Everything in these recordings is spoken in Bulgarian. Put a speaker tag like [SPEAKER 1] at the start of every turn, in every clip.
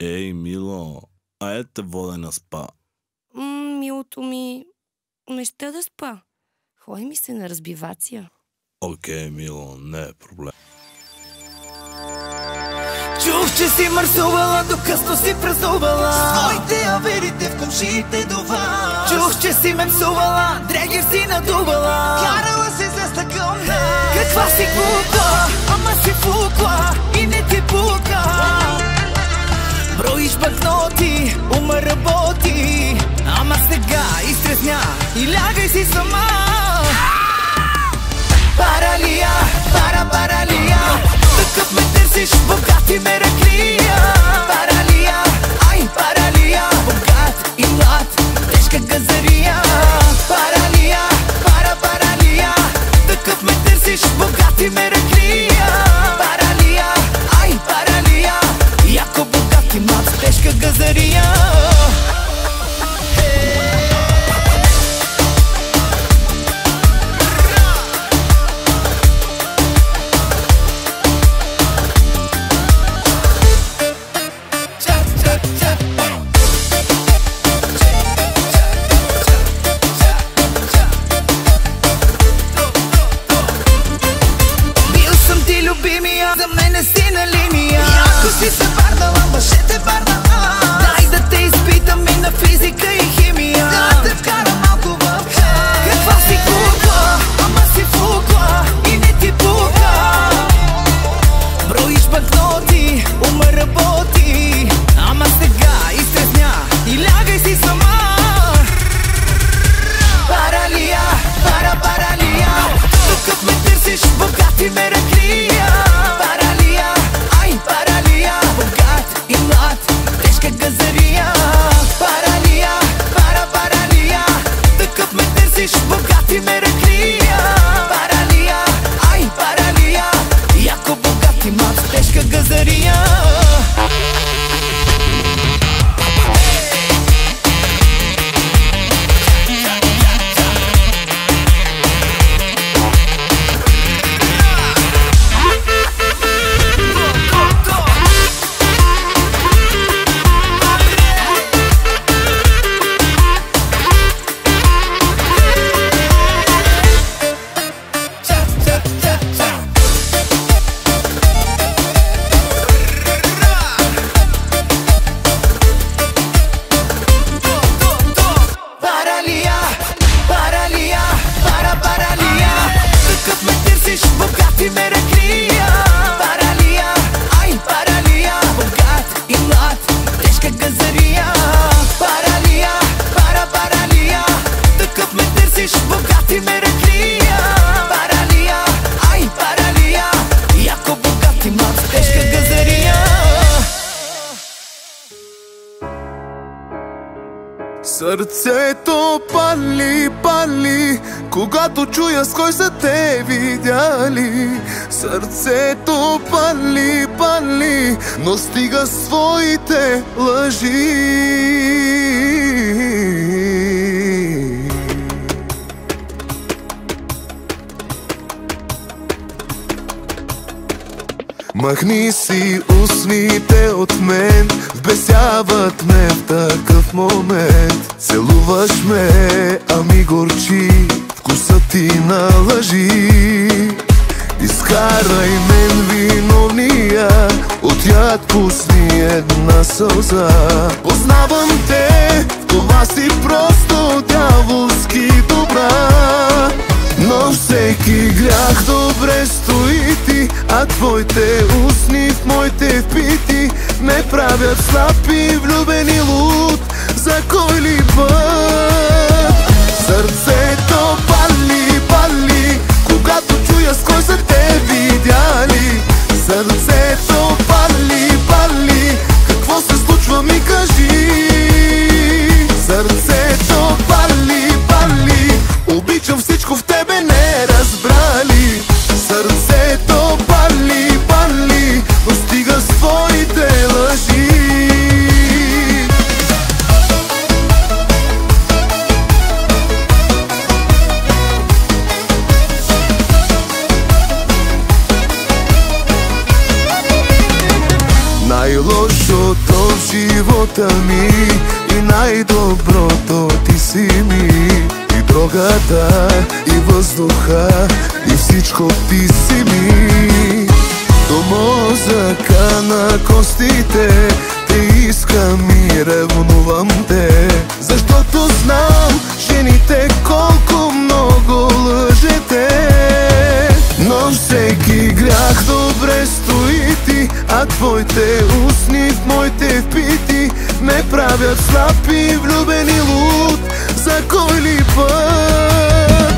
[SPEAKER 1] Ей, мило, айде те вода на спа.
[SPEAKER 2] Милото ми, не ще да спа. Ходи ми се на разбивация.
[SPEAKER 1] Окей, мило, не е проблем.
[SPEAKER 3] Чух, че си мърсувала, докъсно си празнувала своите аверите в комшиите дома. Чух, че си ме псувала, дрегер си надувала, карала се за стъкълна. Каква си глупа, ама си фукла и не ти пука. Броиш банкноти, ума работи, ама сега изтресня и лягай си сама. Паралия, паралия, такъв ме търсиш, богат и мераклия. Паралия, ай паралия, богат и млад, тежка газария. Паралия, паралия, такъв ме търсиш, богат и мераклия. Паралия, ай паралия, яко богат и млад, тежка газария. За мене си на линия. Ако си се върнала, мъжете върна аз. Дай да те изпитам и на физика и химия. Да те вкара малко в час. Каква си глупа, ама си фукла и не ти пука. Броиш банкноти, ума работи, ама сега изтресня и лягай си сама. Паралия, паралия, такъв ме търсиш, богат и мераклия. Паралия, ай паралия, богат и млад, тежка газария. Паралия, паралия, такъв ме търсиш, богат и мераклия. Паралия, ай паралия, яко богат и млад, тежка газария.
[SPEAKER 4] Сърцето пали, пали, когато чуя с кой са те видяли. Сърцето пали, пали, но стига своите лъжи. Махни си устните от мен, вбесяват ме в такъв момент. Целуваш ме, ами горчи вкусът ти на лъжи. Изкарай мен виновния, от яд пусни една сълза. Познавам те, в това си просто дяволски добра. Но всеки грях добре стои ти, а твоите устни в моите впити ме правят слаб и влюбен и луд. За кой ли път? Сърцето пали, пали, когато чуя с кой са те видяли. Сърцето пали, пали, какво се случва ми кажи. Сърцето пали, пали, обичам всичко в тебе не разбрали. Сърцето пали, пали, но стига с твоите лъжи. защото в живота ми и най-доброто ти си ми. И дрогата, и въздуха, и всичко ти си ми. До мозъка на костите те искам и ревнувам те, защото знам жените колко много лъжете. Но всеки грях добре стои ти, а твоите устни в моите впити ме правят слаб и влюбен и луд. За кой ли път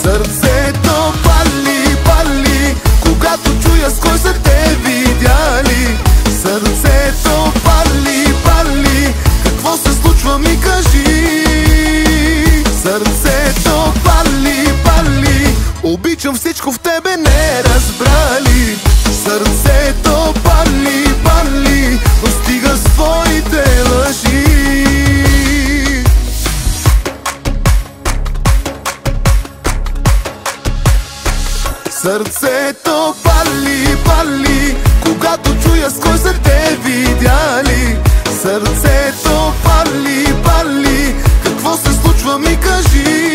[SPEAKER 4] сърцето пали, пали, когато чуя с кой са те видяли. Сърцето пали, пали, какво се случва ми кажи. Сърцето пали, пали, обичам всичко в тебе не разбрали. Сърцето пали, пали, но стига с твоите лъжи. Сърцето пали, пали, когато чуя с кой са те видяли. Сърцето пали, пали, какво се случва ми кажи.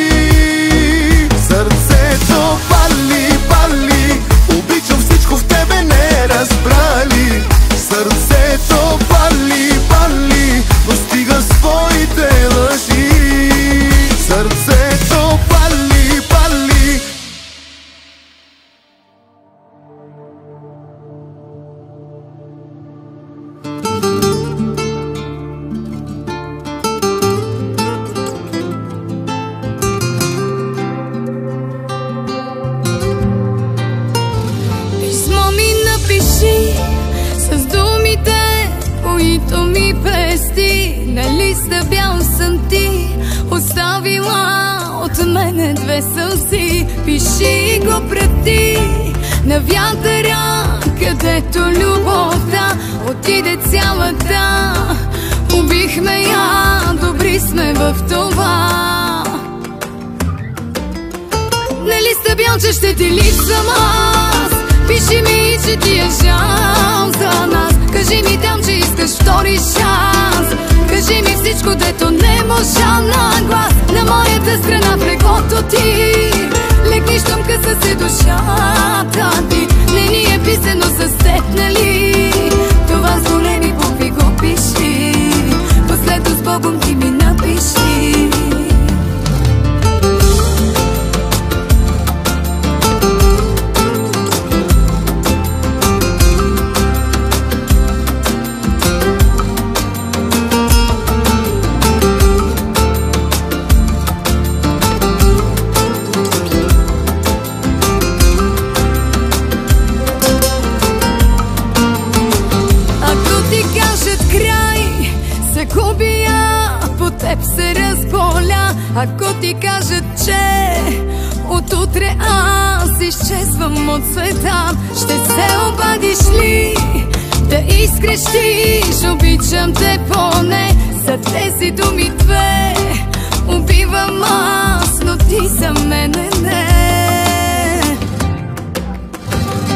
[SPEAKER 4] Сърцето пали, пали, обичам всичко в тебе не разбрали. Сърцето пали, пали, но стига с твоите лъжи. Сърцето пали, пали.
[SPEAKER 5] С думите, които ми пести, на листа бял съм ти оставила от мене две сълзи. Пиши го прати на вятъра, където любовта отиде цялата. Убихме я, добри сме в това. На листа бял, че ще ти липсвам аз. Пиши ми, че ти е жал за нас. Кажи ми там, че искаш втори шанс. Кажи ми всичко, дето не можа на глас. На моята страна в леглото ти легни, щом къса се душата ти. Не ни е писано с теб, нали? Това с големи букви го пиши. Последно с Богом ти ми напиши. Се разболя, ако ти кажат, че отутре аз изчезвам от света. Ще се обадиш ли да изкрещиш обичам те поне? За тези думи две убивам аз, но ти за мене не.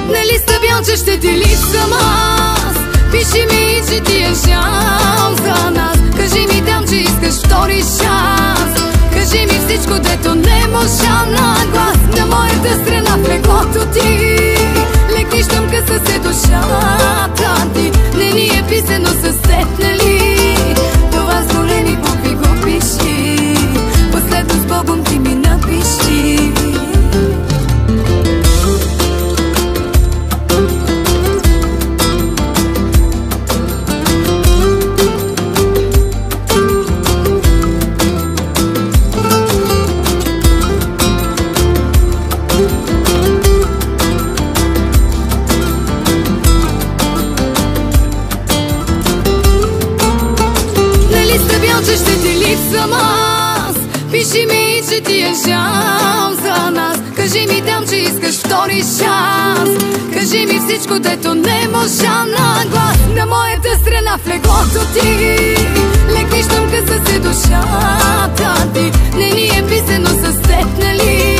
[SPEAKER 5] На листа бял, че ще ти липсвам аз. Пиши ми, че ти е жал за нас. Кажи ми там, че искаш втори шанс. Кажи ми всичко, дето не можа на глас. На моята страна в леглото ти легни, щом къса се душата ти. Не ни е писано с теб, нали? Това с големи букви го пиши. Последно с Богом ти ми напиши. Пиши ми, че ти е жал за нас. Кажи ми там, че искаш втори шанс. Кажи ми всичко, дето не можа на глас. На моята страна в леглото ти легни, щом къса се душата ти. Не ни е писано с теб, нали?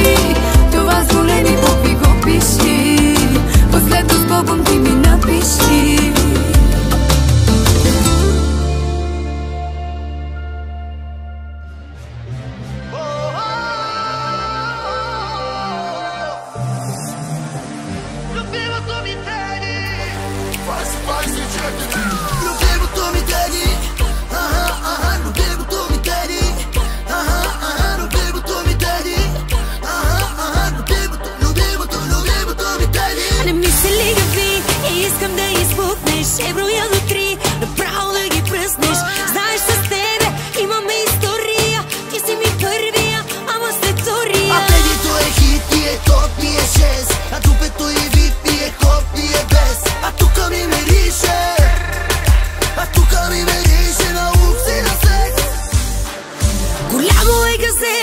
[SPEAKER 5] Това с големи букви го пиши. Последно с Богом ти ми напиши.
[SPEAKER 2] Ще броя до 3, направо да ги пръснеш. Знаеш, с тебе имаме история. Ти си ми първия, ама след втория.
[SPEAKER 3] А предито е хит и е топ и е 6. А дупето и вип и е хоп и е без. А тука ми мирише, а тука ми мирише на укс и на секс.
[SPEAKER 2] Голямо е газе,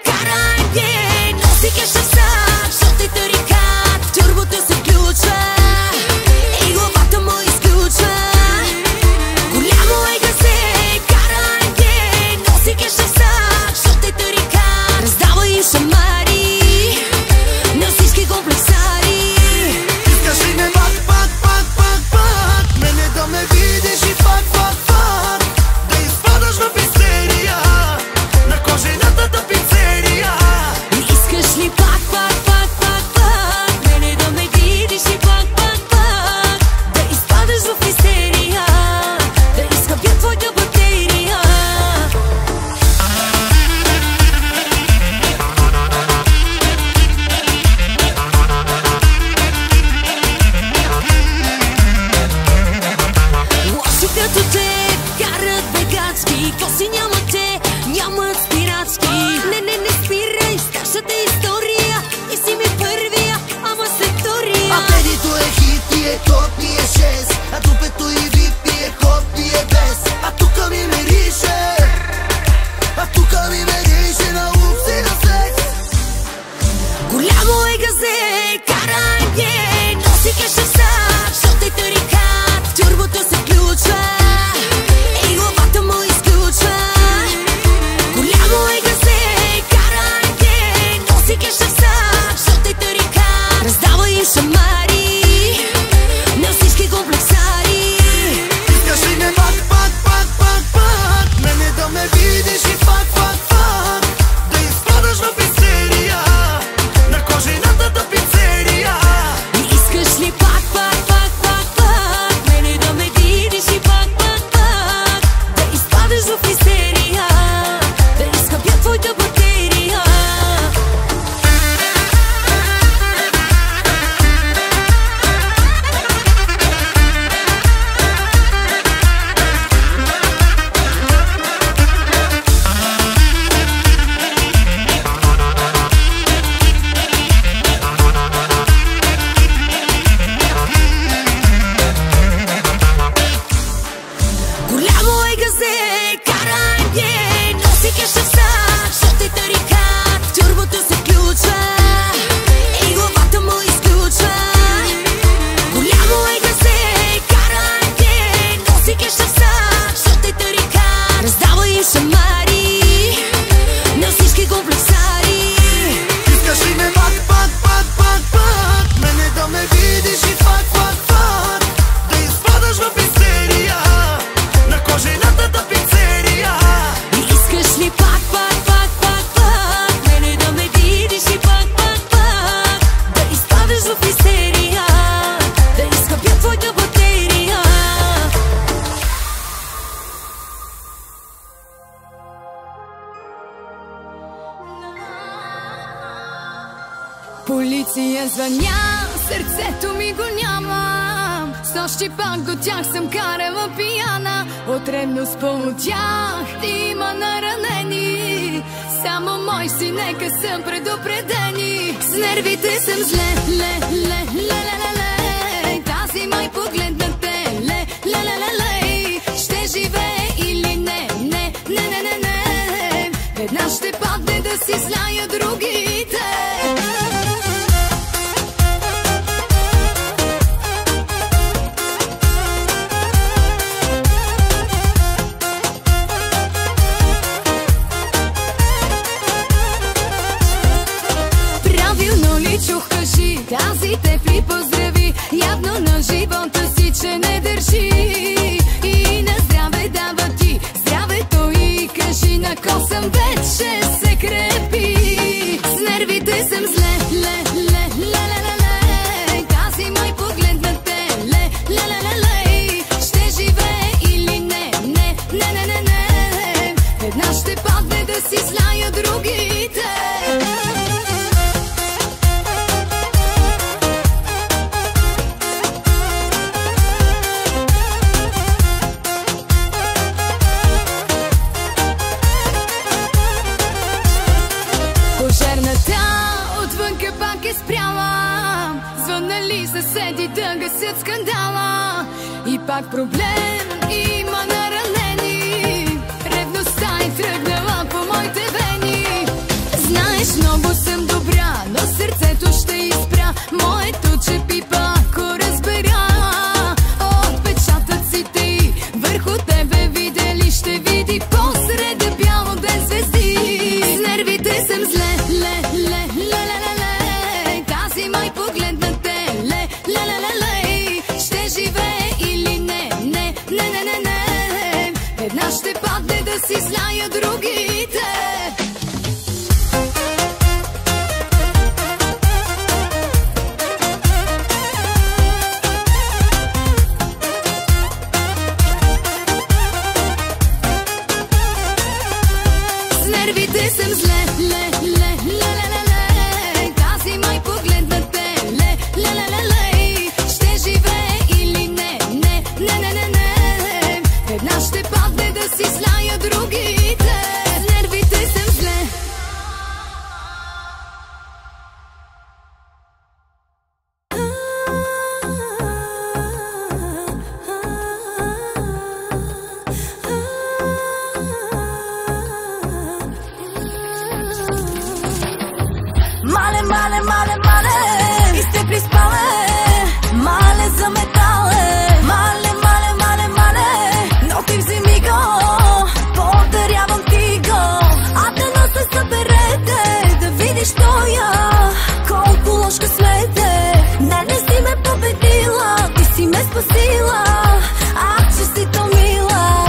[SPEAKER 2] карай ге, носи кеша в сак, защото е тарикат. Турбото се включва и главата му изключва. Голямо е газе, карай ге, носи кеша в сак, защото е тарикат. Раздава им шамари на всички комплексари.
[SPEAKER 3] Искаш ли ме пак, пак, пак, пак, пак, мене да ме видиш и пак, пак, пак, да изпадаш в истерия на кожената тапицерия.
[SPEAKER 2] Искаш ли пак, пак, пак, пак, пак, мене да ме видиш и пак, пак, пак, да изпадаш в истерия, да изхъбя твоята батерия. Лоши като теб карат бегачки, коси нямате, нямат спирачки. Не спирай, старшата история. Ти си ми първия, ама след втория.
[SPEAKER 3] А предито е хит и е топ и е 6. А дупето и вип и е хоп и е без. А тука ми мирише, а тука ми мирише на укс и на секс.
[SPEAKER 2] Голямо е газе, карай ге, носи кеша в сак, защото е тарикат. Турбото се включва и главата му изключва. Голямо е газе, карай ге, носи кеша в сак, защото е тарикат. Раздава им шамари на всички комплексари.
[SPEAKER 3] Искаш ли ме пак, пак, пак, пак, пак, мене да ме видиш и пак, пак, пак, да изпадаш в истерия на кожената тапицерия.
[SPEAKER 2] Искаш ли пак, пак, пак, пак, пак, мене да ме видиш и пак, пак, пак, да изпадаш в истерия, да изхъбя твоята батерия. Голямо е газе, карай ге, носи кеша в сак, защото е тарикат. Турбото се включва и главата му изключва. Голямо е газе, карай ге, носи кеша в сак, защото е тарикат. Раздава им шамари на всички комплексари.
[SPEAKER 3] Искаш ли ме пак, пак, пак, пак, пак, мене да ме видиш и пак, пак, пак, да изпадаш в истерия на кожената тапицерия.
[SPEAKER 2] Искаш ли пак, пак, пак, пак, пак, мене да ме видиш и пак, пак, пак, да изпадаш в истерия, да изхъбя твоята батерия.
[SPEAKER 5] Полиция звъня, сърцето ми го нямам. Снощи пак до тях съм карала пияна. От ревност пълно тях има наранени. Само мой си, нека съм предупредени. С нервите съм зле, ле. Тази май погледна те, ле. Ще живее или не. Веднъж ще падне да си зная другите. Правилно ли чух, кажи, тази тепли поздрави. Явно на живота си, че не държи. И на здраве дава ти здравето и кажи, на косъм вече се крепи. С нервите съм зле, ле. Тази май погледна те, ле. Ще живее или не. Веднъж ще падне да си зная другите. пак проблем има наранени. Ревността е тръгнала по моите вени. Знаеш, много съм добра, но сърцето ще изпря. Моето че пипа, ако разбера. Отпечатъците й върху тебе видели, ще види посред бял ден звезди. С нервите съм зле, ле, ле, ле, ле, ле, ле. Тази май погледна те, ле, ле, ле, ле, ле. Ще живее или не, не, не, не, не, не. Една ще падне да си зная другите. Нервите съм зле, ле, ле, ле, ле, ле, ле. Тази май погледна те, ле, ле, ле, ле, ле. Ще живее или не, не, не, не, не, не. Една ще падне да си зная другите. Нервите съм зле.
[SPEAKER 2] Мале, мале, мале, мале, и сте приспале. Мале за метале. Мале, мале, мале, мале, но ти вземи го, подарявам ти го. А дано се съберете, да видиш тоя, колко ложка смете. Не си ме победила, ти си ме спасила. Ах, че си то мила.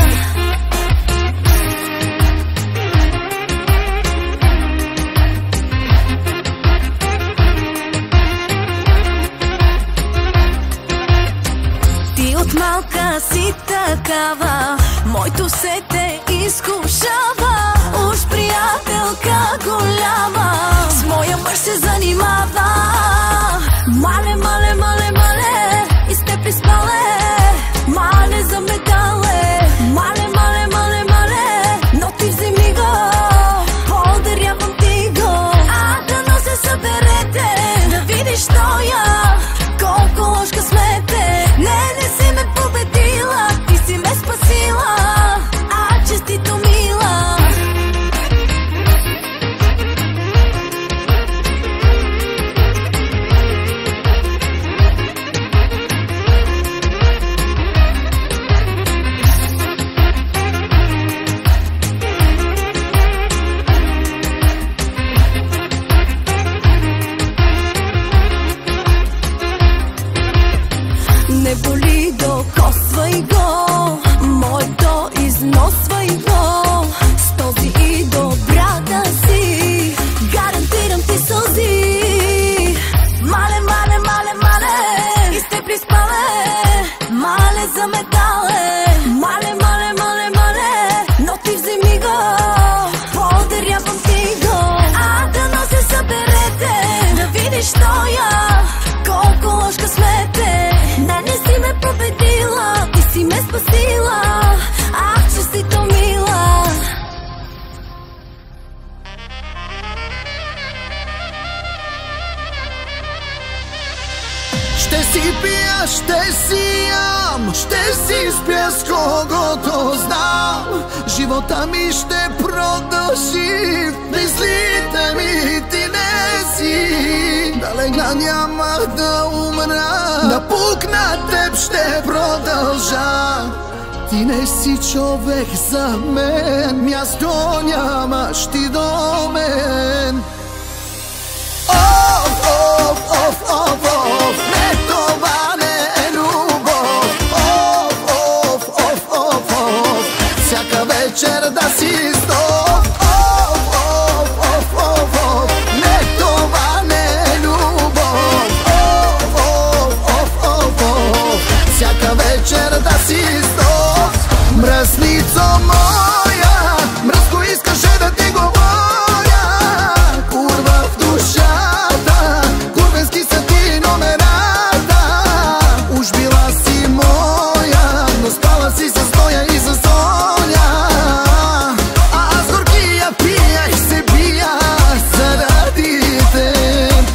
[SPEAKER 2] От малка си такава, моето се те изкушава. Уж приятелка голяма, с моя мъж се занимава. Мале, мале, мале, мале, и сте приспале. Мале за метале. Мале, мале, мале, мале, но ти вземи го, подарявам ти го. А дано се съберете, да видиш тоя, колко ложка смете. Не си ме победила, ти си ме спасила. А честито мила. Не боли, докосвай го, моето износвай го. С този и добра да си, гарантирам ти сълзи. Мале, мале, мале, мале, и сте приспале. Мале за метале. Мале, мале, мале, мале, но ти вземи го, подарявам ти го. А дано се съберете, да видиш тоя, колко ложка смете. Не си ме победила, ти си ме спасила. Ах, че си то мила.
[SPEAKER 3] Ще си пия, ще си ям, ще си спя с когото знам. Живота ми ще продължи, мислите ми ти не си. Да легна, няма да умра, напук на теб ще продължа. Ти не си човек за мен, място нямаш ти до мен. Оф, оф, оф, оф, оф, не, това не е любов. Оф, оф, оф, оф, оф, всяка вечер да си стоп. Оф, оф, оф, оф, оф, не, това не е любов. Оф, оф, оф, оф, оф, всяка вечер да си стоп. Мръсницо моя, мръско искаше да ти говоря. Курва в душата, курвенски са ти номерата. Уж била си моя, но спала си с Тоя и с Соня. А аз горкия пия и се бия заради теб.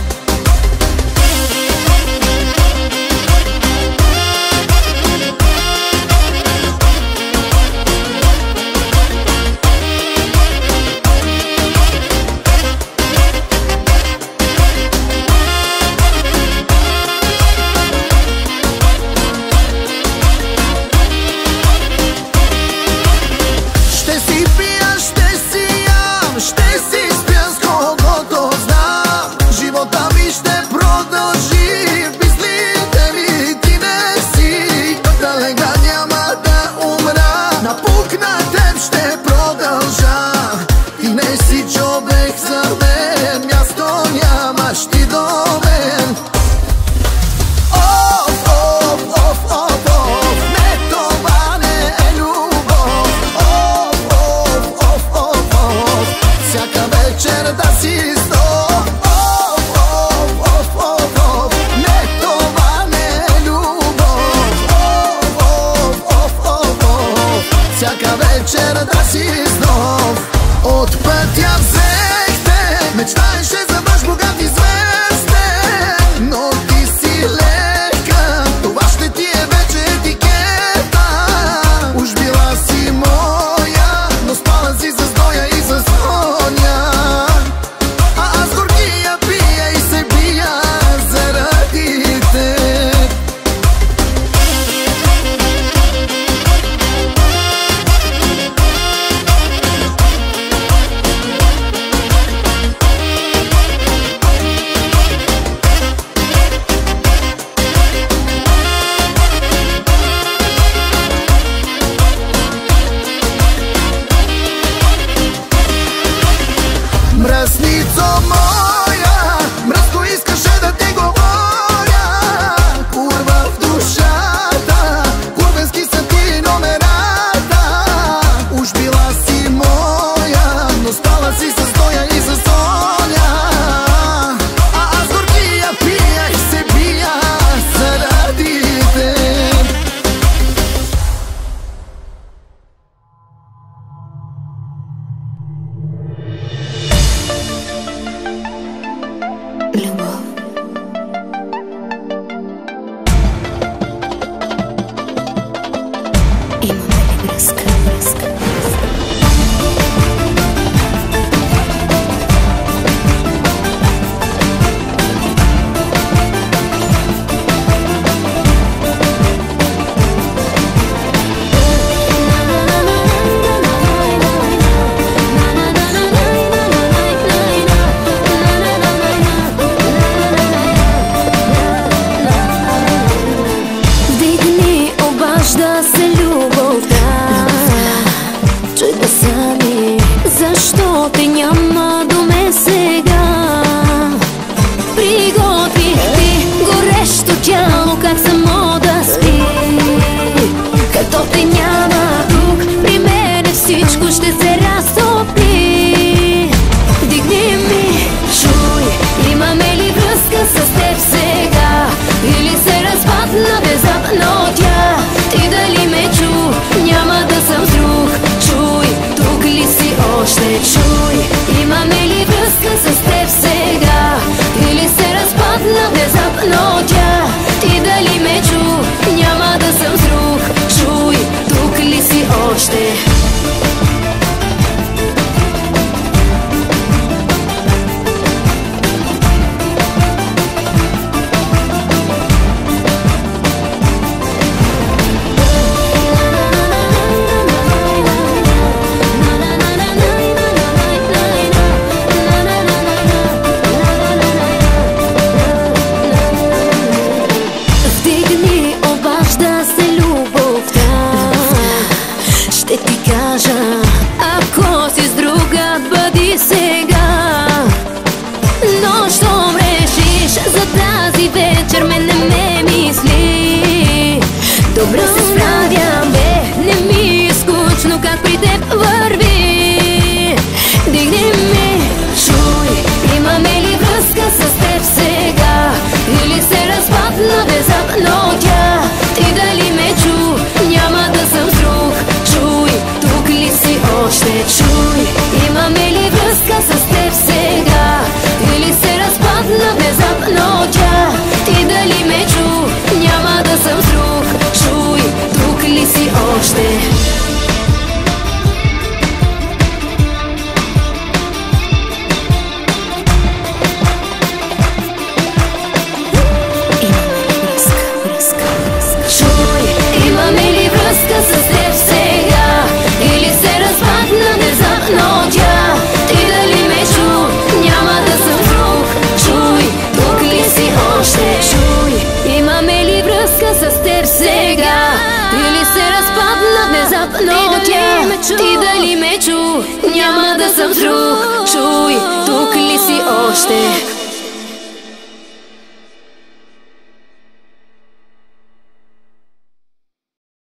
[SPEAKER 4] всяка вечер да си знов. От пътя взехте, мечтаеше за мъж богат и звезден, но ти си лека, това ще ти е вече етикета. Уж била си моя, но спала си с Доя и с Соня, а аз горкия пия и се бия заради теб. Мръсницо моя, мръско искаше да ти говоря. Курва в душата, курвенски са ти номерата. Уж била си моя, но спала си с Доя и с Соня, а аз горкия пия и се бия заради теб.
[SPEAKER 2] Любов. Имаме ли връзка?
[SPEAKER 5] Вдигни, обажда се любовта, чуй гласа ми, защо те няма до мен сега? Приготвих ти горещо тяло, как само да спи. Като те няма тук, при мене всичко ще се разтопи. Вдигни ми, чуй, имаме ли връзка с теб сега? Или се разпадна внезапно тя? Ти дали ме чу? Няма да съм с друг. Чуй, тук ли си още? Чуй, имаме ли връзка с теб сега? Или се разпадна внезапно тя? Ти дали ме чу? Няма да съм с друг. Чуй, тук ли си още? Вдигни, обажда се любовта, ще ти кажа, ако си с друга, бъди сега. Но щом решиш за тази вечер, мен не ме мисли. Добре се справям, бе, не ми е скучно, как при теб върви. Дигни ми, чуй, имаме ли връзка с теб сега? Или се разпадна внезапно тя? Ти дали ме чу? Няма да съм с друг. Чуй, тук ли си още? Чуй, имаме ли връзка с теб сега? Или се разпадна внезапно тя? Ти дали ме чу? Няма да съм с друг. Чуй, тук ли си още? Чуй, имаме ли връзка с теб сега? Или се разпадна внезапно тя? Ти дали ме чу? Няма да съм с друг. Чуй, тук ли си още? Чуй, имаме ли връзка с теб сега? Или се разпадна внезапно тя? Ти дали ме чу? Няма да съм с друг. Чуй,